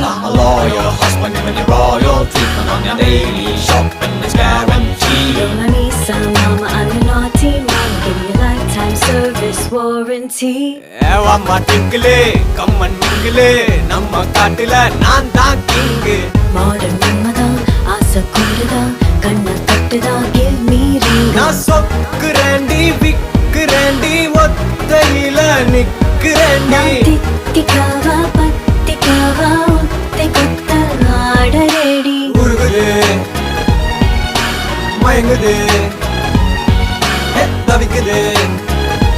I'm a lawyer, husband even a royal. Treatment on your daily, shopping is guaranteed. You're my Nisa, mama, I'm your naughty mama. Give you a lifetime service warranty. ஏவாம்மா டிங்கிளே கம்மன் மிங்கிளே நம்ம காட்டுல நான் தான் king. Modern மன்மதான் ஆசை கூடுதான் கண்ண கட்டுதான் give me ring. நான் சொக்குறேண்டி விக்குறேண்டி ஒத்தையில நிக்குறேண்டி. நான் தித்திக்காவா பத்திக்காவா ஒத்தை கொத்த ஆட ரெடி. உருகுது மயங்குது